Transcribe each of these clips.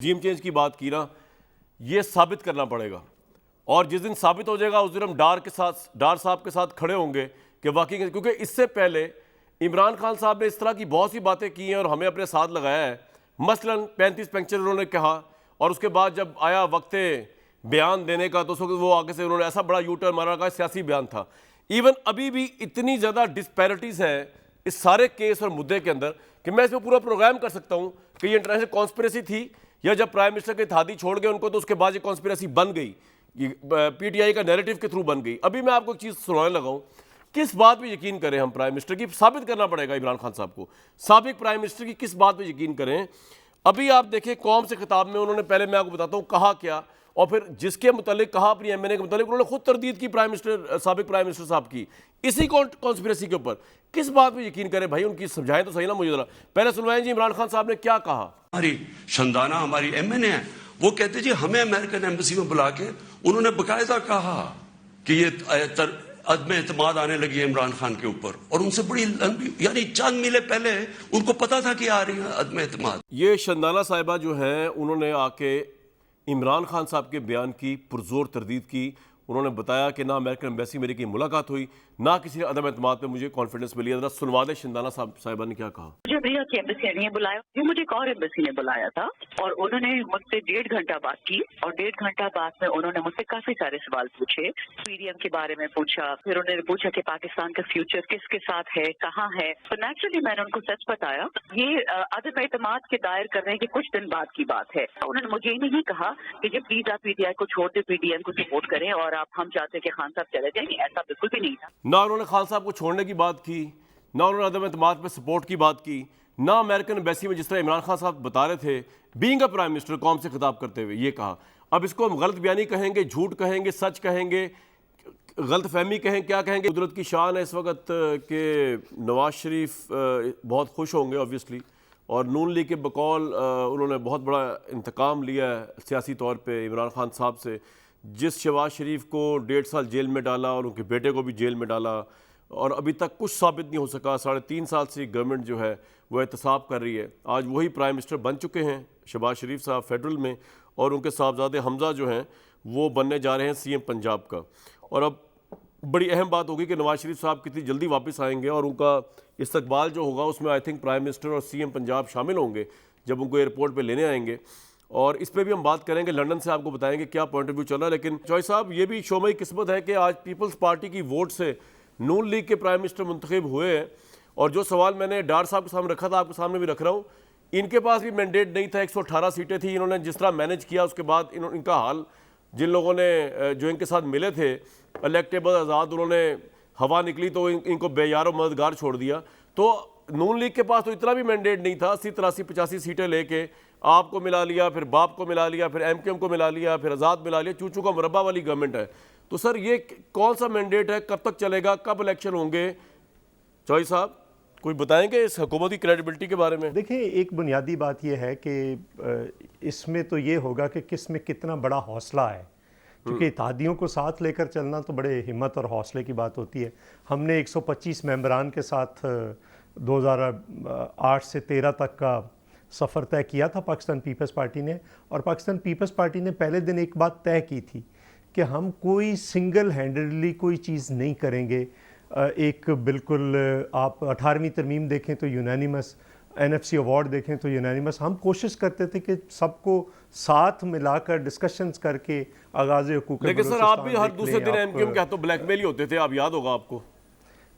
regime change की बात की ना, ये साबित करना पड़ेगा और जिस दिन साबित हो जाएगा उस दिन हम डार साहब के साथ खड़े होंगे कि वाकई, क्योंकि इससे पहले इमरान खान साहब ने इस तरह की बहुत सी बातें की हैं और हमें अपने साथ लगाया है। मसलन 35 पंक्चर उन्होंने कहा और उसके बाद जब आया वक्त बयान देने का तो उस वक्त वो आगे से उन्होंने ऐसा बड़ा यूटर्न मारा का सियासी बयान था। इवन अभी भी इतनी ज़्यादा डिस्पैरिटीज़ हैं इस सारे केस और मुद्दे के अंदर कि मैं इसमें पूरा प्रोग्राम कर सकता हूँ कि ये इंटरनेशनल कॉन्स्पिरेसी थी या जब प्राइम मिनिस्टर के थादी छोड़ गए उनको तो उसके बाद ये कॉन्स्पिरेसी बन गई, पीटीआई का नैरेटिव के थ्रू बन गई। अभी मैं आपको एक चीज़ सुनाने लगा हूँ, किस बात पे यकीन करें हम प्राइम मिनिस्टर की, साबित करना पड़ेगा इमरान खान साहब को, साबिक प्राइम मिनिस्टर की किस बात पे यकीन करें। अभी आप देखें कौम से खिताब में उन्होंने, पहले मैं आपको बताता हूँ कहा क्या और फिर जिसके मुतालिक कहा अपनी एमएनए के मुतालिक उन्होंने खुद तरदीद की प्राइम मिनिस्टर, साबिक प्राइम मिनिस्टर साहब की इसी कॉन्स्पिरेसी के ऊपर। किस बात पे यकीन करें भाई, उनकी समझाएं तो सही ना मुझे जरा। पहले सुनवाएं जी इमरान खान साहब ने क्या कहा। हमारी शंदाना हमारी एमएनए है, वो कहते जी हमें अमेरिकन एम्बेसी में बुला के उन्होंने बकायदा कहा कि ये अदम एतमाद आने लगी है इमरान खान के ऊपर, और उनसे बड़ी लंबी, यानी चंद मिले पहले उनको पता था कि आ रही है अदम एतमाद। ये शंदाना साहिबा जो हैं उन्होंने आके इमरान खान साहब के बयान की पुरजोर तरदीद की। उन्होंने बताया कि ना अमेरिकन एम्बेसी मेरी की मुलाकात हुई, ना किसी अदम एतमाद पे मुझे कॉन्फिडेंस मिली। जरा सुनवा दे शंदाना साहिबा ने क्या कहा। मुझे अमेरिका की एम्बेसी ने बुलाया, ये मुझे एक और एम्बेसी ने बुलाया था और उन्होंने मुझसे 1.5 घंटा बात की और 1.5 घंटा बाद में उन्होंने मुझसे काफी सारे सवाल पूछे, पीडीएम के बारे में पूछा, फिर उन्होंने पूछा कि पाकिस्तान का फ्यूचर किसके साथ है, कहाँ है। तो नेचुरली मैंने उनको सच बताया, ये अदम एतमाद के दायर करने के कुछ दिन बाद की बात है। तो उन्होंने मुझे ही नहीं कहा कि जब प्लीज आप पीटीआई को छोड़ दे, पीडीएम को सपोर्ट करें और आप हम चाहते कि खान साहब चले जाएंगे, ऐसा बिल्कुल भी नहीं था। ना उन्होंने खान साहब को छोड़ने की बात की, ना उन्होंने अदम एतमाद पे सपोर्ट की बात की, ना अमेरिकन एम्बेसी में जिस तरह इमरान खान साहब बता रहे थे बीइंग अ प्राइम मिनिस्टर कौम से खिताब करते हुए ये कहा। अब इसको हम गलत बयानी कहेंगे, झूठ कहेंगे, सच कहेंगे, गलत फहमी कहें, क्या कहेंगे। कुदरत की शान है इस वक्त के नवाज शरीफ बहुत खुश होंगे ऑब्वियसली, और नून लीग के बकौल उन्होंने बहुत बड़ा इंतकाम लिया है सियासी तौर पे इमरान खान साहब से, जिस शहबाज शरीफ को 1.5 साल जेल में डाला और उनके बेटे को भी जेल में डाला और अभी तक कुछ साबित नहीं हो सका। 3.5 साल से गवर्नमेंट जो है वो एहतसाब कर रही है। आज वही प्राइम मिनिस्टर बन चुके हैं शहबाज शरीफ साहब फेडरल में, और उनके साहबजादे हमजा जो हैं वो बनने जा रहे हैं सीएम पंजाब का। और अब बड़ी अहम बात होगी कि नवाज शरीफ साहब कितनी जल्दी वापस आएंगे और उनका इस्तकबाल जो होगा उसमें आई थिंक प्राइम मिनिस्टर और सीएम पंजाब शामिल होंगे जब उनको एयरपोर्ट पे लेने आएंगे। और इस पर भी हम बात करेंगे, लंदन से आपको बताएंगे क्या पॉइंट ऑफ व्यू चल रहा है। लेकिन चौधरी साहब, ये भी शोमई किस्मत है कि आज पीपल्स पार्टी की वोट से नून लीग के प्राइम मिनिस्टर मुंतखब हुए हैं, और जो सवाल मैंने डार साहब के सामने रखा था आपके सामने भी रख रहा हूँ, इनके पास भी मैंडेट नहीं था, 118 सीटें थी। इन्होंने जिस तरह मैनेज किया उसके बाद इनका हाल, जिन लोगों ने जो इनके साथ मिले थे इलेक्टेबल आज़ाद, उन्होंने हवा निकली तो इनको बेयारो मददगार छोड़ दिया। तो नून लीग के पास तो इतना भी मैंडेट नहीं था, 80, 83, 85 सीटें लेके आपको मिला लिया, फिर बाप को मिला लिया, फिर एमकेएम को मिला लिया, फिर आज़ाद मिला लिया, चूचू का मुरब्बा वाली गवर्नमेंट है। तो सर ये कौन सा मैंडेट है, कब तक चलेगा, कब इलेक्शन होंगे? चौधरी साहब कोई बताएंगे इस हुकूमत की क्रेडिबिलिटी के बारे में? देखिए, एक बुनियादी बात यह है कि इसमें तो ये होगा कि किस में कितना बड़ा हौसला है, क्योंकि इत्तेहादियों को साथ लेकर चलना तो बड़े हिम्मत और हौसले की बात होती है। हमने 125 मेंबरान के साथ 2008 से 13 तक का सफ़र तय किया था पाकिस्तान पीपल्स पार्टी ने, और पाकिस्तान पीपल्स पार्टी ने पहले दिन एक बात तय की थी कि हम कोई सिंगल हैंडेडली कोई चीज़ नहीं करेंगे। एक बिल्कुल, आप 18वीं तरमीम देखें तो यूनानिमस, एनएफसी अवार्ड देखें तो यूनानिमस। हम कोशिश करते थे कि सबको साथ मिलाकर डिस्कशंस करके आगाज़ हुकूक। लेकिन सर आप भी हर दूसरे दिन एमकेएम के हाथों ब्लैकमेल ही होते थे, आप याद होगा आपको।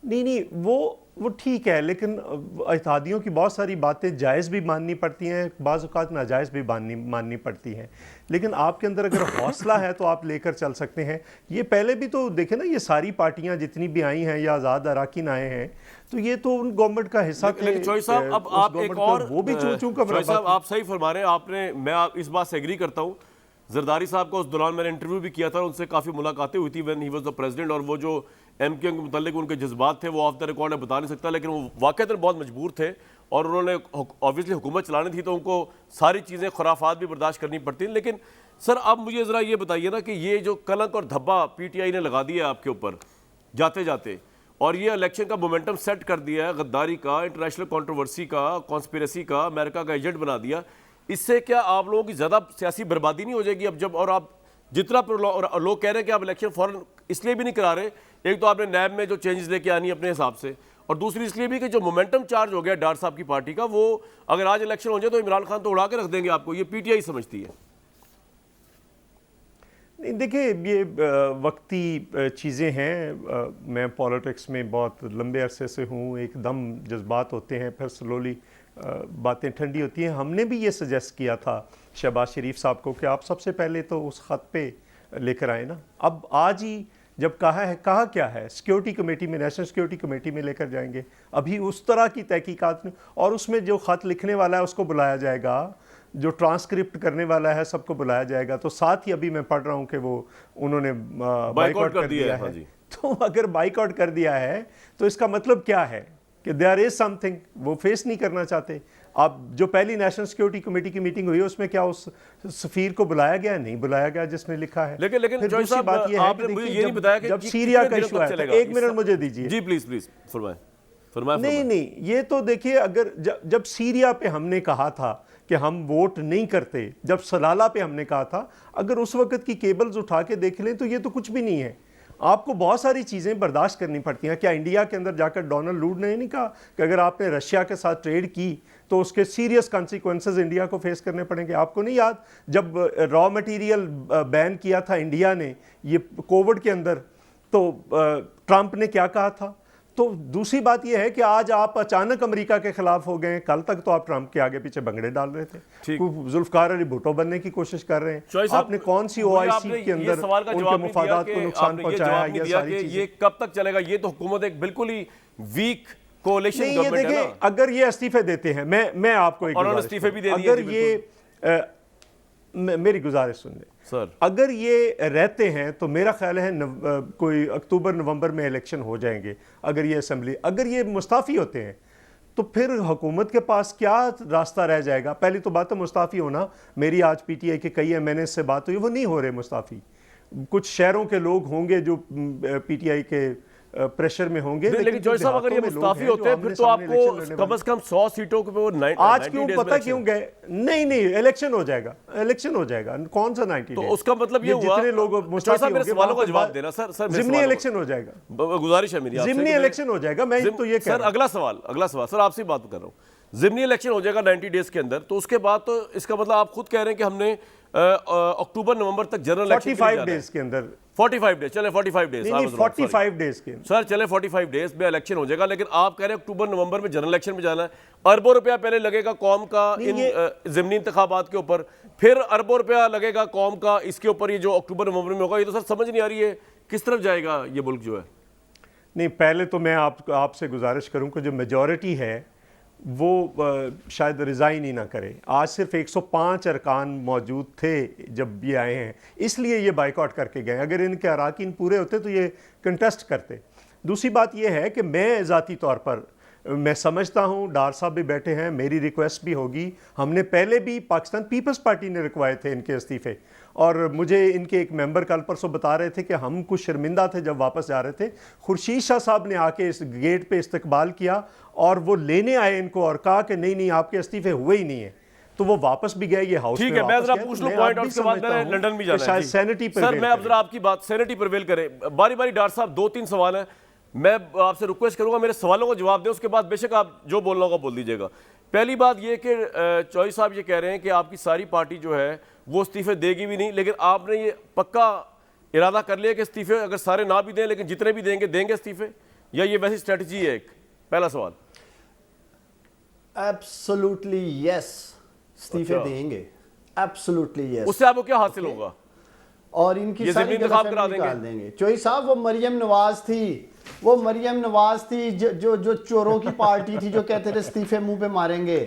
नहीं, वो ठीक है, लेकिन इत्तेहादियों की बहुत सारी बातें जायज़ भी माननी पड़ती हैं, बाज़ औक़ात नाजायज़ भी माननी पड़ती हैं। लेकिन आपके अंदर अगर हौसला है तो आप लेकर चल सकते हैं। ये पहले भी तो देखें ना, ये सारी पार्टियां जितनी भी आई हैं या आज़ाद अराकीन आए हैं, तो ये तो उन गवर्नमेंट का हिस्सा थे। लेकिन चौधरी साहब, अब आप एक और वो भी चूं का चौधरी साहब आप सही फरमा रहे हैं, आपने, मैं आप इस बात से एग्री करता हूँ। जरदारी साहब को उस दौरान मैंने इंटरव्यू भी किया था, उनसे काफ़ी मुलाकातें हुई थी when he was the president, और वो जो एमकेएम के मुतालिक उनके जज्बात थे वो ऑफ द रिकॉर्ड बता नहीं सकता, लेकिन वो वाकई बहुत मजबूर थे और उन्होंने ऑब्वियसली हुकूमत चलानी थी तो उनको सारी चीज़ें खुराफात भी बर्दाश्त करनी पड़ती हैं। लेकिन सर अब मुझे ज़रा ये बताइए ना कि ये जो कलंक और धब्बा पीटीआई ने लगा दिया आपके ऊपर जाते जाते, और ये इलेक्शन का मोमेंटम सेट कर दिया है, गद्दारी का, इंटरनेशनल कंट्रोवर्सी का, कॉन्स्पिरेसी का, अमेरिका का एजेंट बना दिया, इससे क्या आप लोगों की ज़्यादा सियासी बर्बादी नहीं हो जाएगी अब जब, और आप जितना और लोग कह रहे हैं कि आप इलेक्शन फौरन इसलिए भी नहीं करा रहे, एक तो आपने नैब में जो चेंजेस लेके आनी है अपने हिसाब से, और दूसरी इसलिए भी कि जो मोमेंटम चार्ज हो गया डार साहब की पार्टी का, वो अगर आज इलेक्शन हो जाए तो इमरान खान तो उड़ा के रख देंगे आपको, ये पीटीआई समझती है। नहीं देखिए, ये वक्ती चीज़ें हैं। मैं पॉलिटिक्स में बहुत लंबे अरसे से हूँ, एकदम जज्बात होते हैं, फिर स्लोली बातें ठंडी होती हैं। हमने भी ये सजेस्ट किया था शहबाज शरीफ साहब को कि आप सबसे पहले तो उस ख़त पे लेकर आए ना। अब आज ही जब कहा क्या है, सिक्योरिटी कमेटी में, नेशनल सिक्योरिटी कमेटी में लेकर जाएंगे। अभी उस तरह की तहकीकात में, और उसमें जो ख़त लिखने वाला है उसको बुलाया जाएगा, जो ट्रांसक्रिप्ट करने वाला है सबको बुलाया जाएगा। तो साथ ही अभी मैं पढ़ रहा हूँ कि वो उन्होंने बाइकआउट कर दिया है। तो अगर बाइकआउट कर दिया है तो इसका मतलब क्या है कि देयर इज समथिंग वो फेस नहीं करना चाहते। अब जो पहली नेशनल सिक्योरिटी कमेटी की मीटिंग हुई उसमें क्या उस सफीर को बुलाया गया? नहीं बुलाया गया जिसने लिखा है। लेकिन फिर दूसरी बात ये है कि मुझे ये नहीं बताया कि जब सीरिया का इशू आया, एक मिनट मुझे दीजिए जी, प्लीज फरमाएं। नहीं, ये तो देखिए, अगर जब सीरिया पे हमने कहा था कि हम वोट नहीं करते, जब सलाला पे हमने कहा था, अगर उस वक्त की केबल्स उठा के देख लें तो ये तो कुछ भी नहीं है। आपको बहुत सारी चीज़ें बर्दाश्त करनी पड़ती हैं। क्या इंडिया के अंदर जाकर डोनाल्ड लूड ने नहीं कहा कि अगर आपने रशिया के साथ ट्रेड की तो उसके सीरियस कॉन्सिक्वेंसेस इंडिया को फेस करने पड़ेंगे? आपको नहीं याद जब रॉ मटेरियल बैन किया था इंडिया ने ये कोविड के अंदर, तो ट्रंप ने क्या कहा था? तो दूसरी बात यह है कि आज आप अचानक अमेरिका के खिलाफ हो गए। कल तक तो आप ट्रंप के आगे पीछे भंगड़े डाल रहे थे, जुल्फकार अली भुट्टो बनने की कोशिश कर रहे हैं। आपने कौन सी ओआईसी के अंदर उनके मुफादात को नुकसान पहुंचाया? ये कब तक चलेगा? ये तो हुकूमत एक बिल्कुल ही वीक कोalition गवर्नमेंट है ना। अगर ये इस्तीफे देते हैं, मैं आपको एक इस्तीफे भी दे दिए, अगर ये मेरी गुजारिश सुन लें सर, अगर ये रहते हैं तो मेरा ख्याल है कोई अक्टूबर नवंबर में इलेक्शन हो जाएंगे। अगर ये असेंबली, अगर ये मुस्ताफ़ी होते हैं तो फिर हुकूमत के पास क्या रास्ता रह जाएगा? पहली तो बात है मुस्ताफ़ी होना, मेरी आज पीटीआई के कई एमएनए से बात हुई, वो नहीं हो रहे मुस्ताफ़ी। कुछ शहरों के लोग होंगे जो पीटीआई के प्रेशर में होंगे, लेकिन जॉय साहब अगर ये मुस्ताफी होते हैं फिर तो आपको कम से कम 100 सीटों पे वो आज क्यों पता क्यों गए? नहीं, इलेक्शन हो जाएगा, कौन सा 90 तो उसका मतलब ये हुआ, जितने लोग मुस्ताफी होंगे, मेरे सवालों का जवाब देना सर जिमनी इलेक्शन हो जाएगा, गुजारिश है मेरी आपसे, जिमनी इलेक्शन हो जाएगा। मैं तो ये कह रहा हूं, अगला सवाल सर आपसे बात कर रहा हूं। जिमनी इलेक्शन हो जाएगा 90 डेज के अंदर, तो उसके बाद तो इसका मतलब आप खुद कह रहे हैं कि हमने अक्टूबर नवंबर तक जनरल इलेक्शन 45 डेज के अंदर, 45 डेज चले, 45 डेज 45 डेज के सर चले, 45 डेज में इलेक्शन हो जाएगा। लेकिन आप कह रहे हैं अक्टूबर नवंबर में जनरल इलेक्शन में जाना है, अरबों रुपया पहले लगेगा कौम का इन ज़िमनी इंतखाबात के ऊपर, फिर अरबों रुपया लगेगा कौम का इसके ऊपर, ये जो अक्टूबर नवंबर में होगा। ये तो सर समझ नहीं आ रही है किस तरफ जाएगा ये मुल्क जो है। नहीं, पहले तो मैं आपसे गुजारिश करूं कि जो मेजॉरिटी है वो शायद रिज़ाइन ही ना करे। आज सिर्फ 105 अरकान मौजूद थे जब ये आए हैं, इसलिए ये बाइकआउट करके गए। अगर इनके अराकीन पूरे होते तो ये कंटेस्ट करते। दूसरी बात ये है कि मैं ज़ाती तौर पर मैं समझता हूँ, डार साहब भी बैठे हैं, मेरी रिक्वेस्ट भी होगी। हमने पहले भी, पाकिस्तान पीपल्स पार्टी ने रिक्वाये थे इनके इस्तीफ़े, और मुझे इनके एक मेंबर कल परसों बता रहे थे कि हम कुछ शर्मिंदा थे जब वापस जा रहे थे। खुर्शीद शाह साहब ने आके इस गेट पे इस्तकबाल किया और वो लेने आए इनको और कहा कि नहीं आपके इस्तीफे हुए ही नहीं है, तो वो वापस भी गए। ये हाउस ठीक है, मैं जरा पूछ लूं पॉइंट, और उसके बाद मैंने लंदन भी जाना है सैनिटी पर। सर मैं अब जरा आपकी बात सैनिटी प्रिवेल करे, बारी बारी डार साहब 2-3 सवाल है, मैं आपसे रिक्वेस्ट करूंगा मेरे सवालों का जवाब दें, उसके बाद बेशक आप जो बोलना होगा बोल दीजिएगा। पहली बात ये कि चौधरी साहब ये कह रहे हैं कि आपकी सारी पार्टी जो है वो इस्तीफे देगी भी नहीं, लेकिन आपने ये पक्का इरादा कर लिया कि इस्तीफे अगर सारे ना भी दें लेकिन जितने भी देंगे इस्तीफे, या ये वैसी स्ट्रेटजी है? एक पहला सवाल। एब्सोल्युटली यस, इस्तीफे देंगे, एब्सोल्युटली यस। उससे आपको क्या हासिल होगा? और इनकी सारी गलतफहमी निकाल देंगे। चोई साहब वो मरियम नवाज थी जो चोरों की पार्टी थी, जो कहते थे इस्तीफे मुंह पे मारेंगे।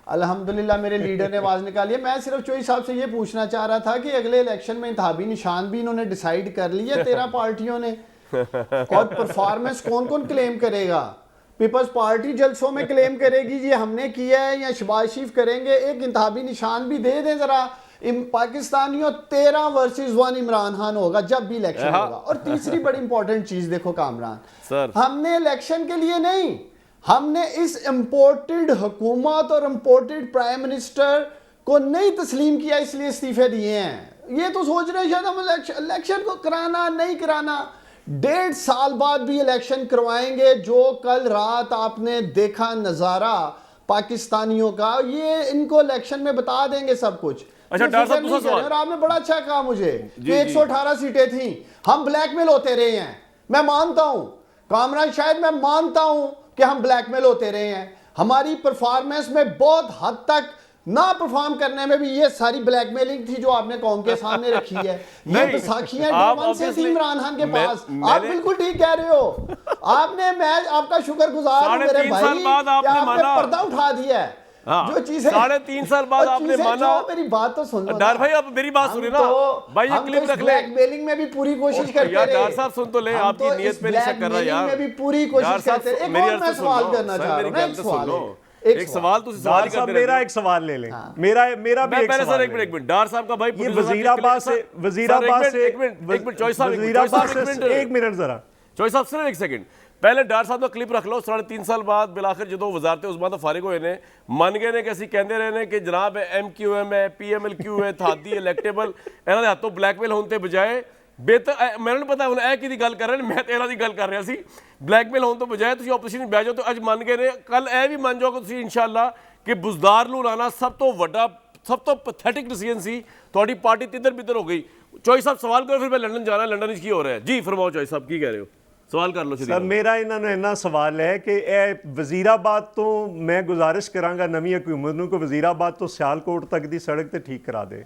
अल्हम्दुलिल्लाह मेरे लीडर ने आवाज निकाली है। मैं सिर्फ चोई साहब से ये पूछना चाह रहा था कि अगले इलेक्शन में इंतखाबी निशान भी इन्होंने डिसाइड कर लिया 13 पार्टियों ने, और परफॉर्मेंस कौन कौन क्लेम करेगा? पीपल्स पार्टी जलसों में क्लेम करेगी ये हमने किया है, या शहबाज शरीफ करेंगे? एक इंतखाबी निशान भी दे दें जरा। पाकिस्तानियों 13 वर्सेस 1 इमरान खान होगा जब भी इलेक्शन होगा। और तीसरी बड़ी इंपॉर्टेंट चीज देखो कामरान सर, हमने इलेक्शन के लिए नहीं, हमने इस इंपोर्टेड हुकूमत और इंपोर्टेड प्राइम मिनिस्टर को नहीं तस्लीम किया इसलिए इस्तीफे दिए हैं। ये तो सोच रहे हैं शायद हम इलेक्शन को कराना नहीं कराना, 1.5 साल बाद भी इलेक्शन करवाएंगे। जो कल रात आपने देखा नज़ारा पाकिस्तानियों का, ये इनको इलेक्शन में बता देंगे सब कुछ। अच्छा डॉक्टर साहब दूसरा सवाल, और आपने बड़ा अच्छा कहा मुझे कि 118 सीटें थी, हम ब्लैकमेल होते रहे हैं। मैं मानता हूं कामरान, शायद मैं मानता हूं कि हम ब्लैकमेल होते रहे हैं। हमारी परफॉर्मेंस में बहुत हद तक ना परफॉर्म करने में भी ये सारी ब्लैकमेलिंग थी जो आपने कौम के सामने रखी है। ये तो साखियां डे 1 से थी इमरान खान के पास। आप बिल्कुल ठीक कह रहे हो। आपने, मैं आपका शुक्रगुजार हूं मेरे भाई, आपने पर्दा उठा दिया है। जो चीज है 3.5 साल बाद आपने माना। मेरी बात तो सुन लो डॉक्टर भाई, आप मेरी बात सुनिए ना भाई, ये क्लिप रख ले। ब्लैकमेलिंग में भी पूरी कोशिश करते रहे। डॉक्टर साहब सुन तो ले, आपकी नीयत पे नहीं शक कर रहा यार। में भी पूरी कोशिश करते रहे। मेरी एक और मैं सवाल करना चाह रहा हूं। एक सवाल तो सवाल साहब मेरा एक सवाल ले लें। मेरा भी एक पहले सवाल सर एक मिनट डॉक्टर साहब का भाई, ये वजीराबाद से एक मिनट चॉइस साहब, एक मिनट जरा चॉइस साहब सिर्फ एक सेकंड पहले डॉक्टर साहब का क्लिप रख लो। 3.5 साल बाद बिलाखिर जो वजारत उस्मान तो फारिग हुए ने, मन गए ने कि ਅਸੀਂ ਕਹਿੰਦੇ ਰਹੇ ਨੇ ਕਿ ਜਨਾਬ MQM है PMLQ है थादी इलेक्टेबल, ਇਹਨਾਂ ਦੇ ਹੱਥੋਂ ਬਲੈਕਮੇਲ ਹੋਣ ਤੇ ਬਜਾਏ बेहतर मैंने पता हूँ ए की गल कर रहे हैं, मैं तो इन्हों की गल कर रहा सी। ब्लैकमेल होने तो बजाय तुम ओपोजिशन में बह जाओ तो अज मान गए ने, कल यह भी मान जाओगे तुम इंशाअल्लाह कि बुजदार नूं लाना सब तो वड्डा, सब तो पैथेटिक डिसीजन सी। थोड़ी पार्टी तिधर बिधर हो गई। चॉइस साहब सवाल करो, फिर मैं लंदन जाना, लंदन की हो रहा है जी। फरमाओ चॉइस साहब की कह रहे हो, सवाल कर लो। सर मेरा इन्होंने इन्ना सवाल है कि वजीराबाद तो मैं गुजारिश करांगा नवी हुकूमत नूं कि वजीराबाद तो सियालकोट तक दी सड़क ते ठीक करा दे।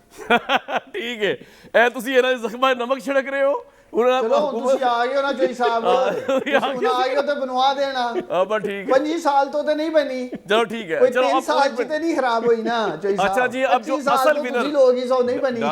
ठीक है, ए तुसी इन्हां दे जख्मां नमक छिड़क रहे हो। चलो तुसी आ गए हो ना चोई साहब, तुसी हुण आ गए हो तो बनवा देना। हां ठीक है, 25 साल तो नहीं बनी। चलो ठीक है, कोई चलो 3 साल ते नहीं खराब हुई ना चोई साहब। अच्छा जी, अब जो असल विनर लोग ही सो नहीं बनी।